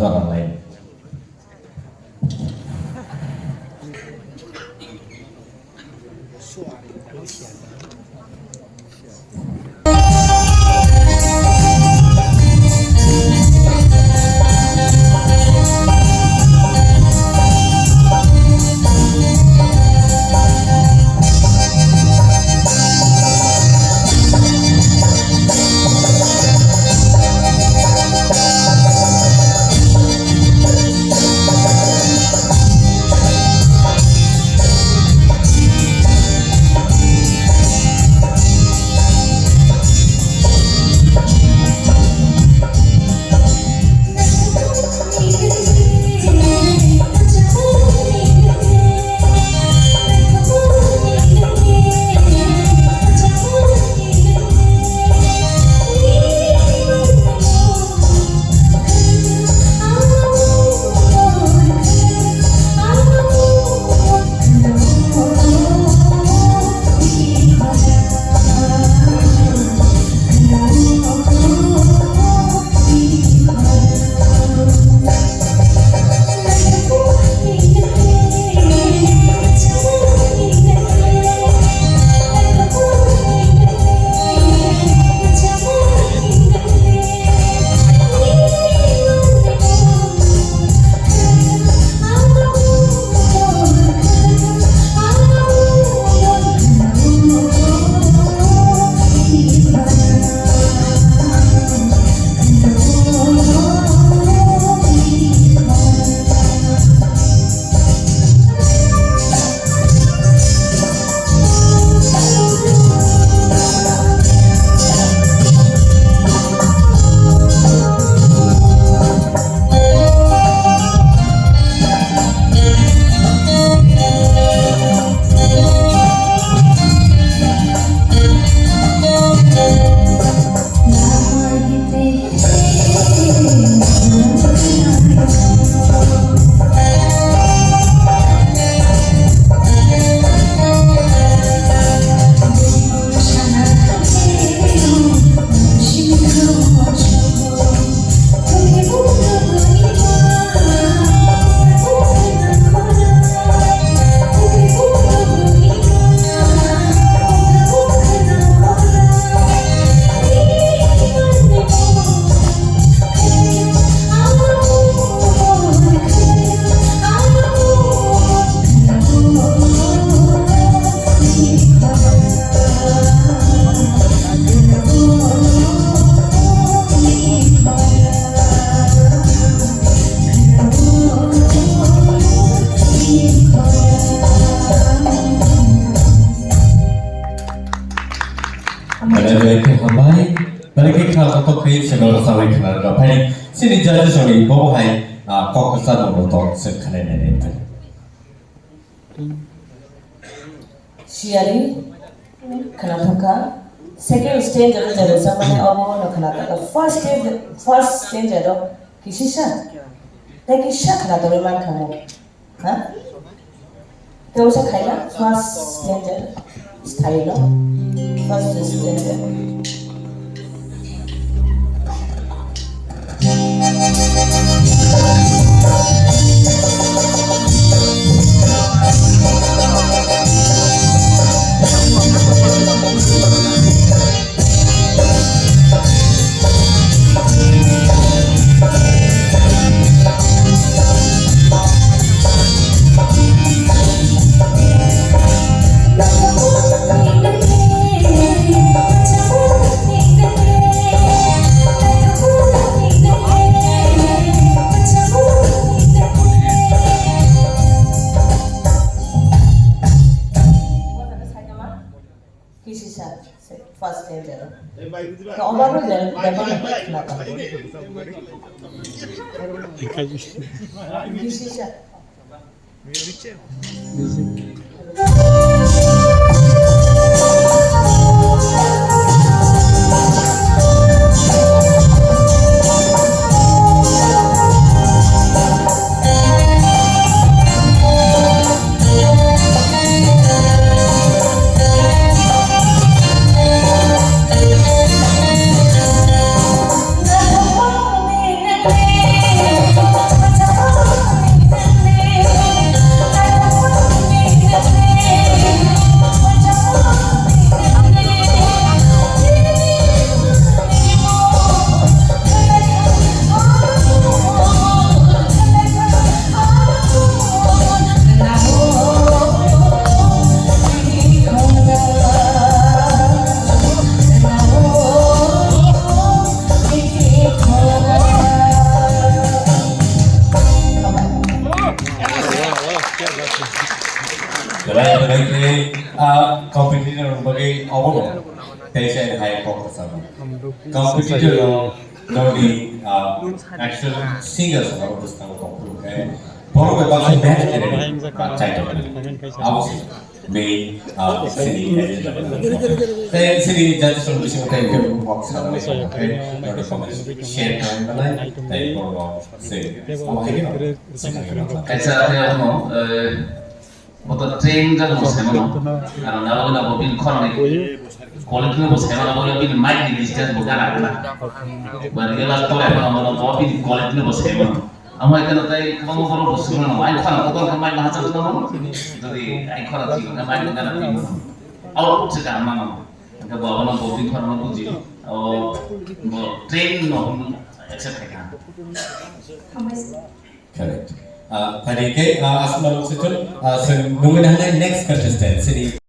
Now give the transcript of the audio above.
online. Channel Sawit Kanada, Penny, City Judges on the Bohai, Caucus of Talks and Canadian. Shiari, Kanataka, second stage of the Samana or Kanaka, first stage of Kishisha. Take a shot at the Roman Kamo. Huh? There was a kind of first stage style, first stage. First stage. Right, like competitor bagi awal, saya high focus sama. Competitor nodi actual singers kalau terus tahu komplu kayak baru beberapa match ini cai tu. Awas main sini saya sini jadi sebelum bisa kita ikut box sama kayak nodi komen share kan mana, tapi baru saya awak ini Kaisa saya mau Oto train kan bos hemano, karena nalar na bobin kono ni, kalau tu bos hemano bobin mic ni distance bukan apa. Bagi lepas tu hemano bobin kalau tu bos hemano. Amai kan tadi kamu kalau bos hemano, ay kono kotor kamai mahasiswa tu mana? Jadi ay kono tu kamai bukan apa. Awak sekarang mana? Kalau bawa bobin kono tu jadi, train no accept kan. Correct. Tadi ke asal sejuk, nunggu dah next contestant sini.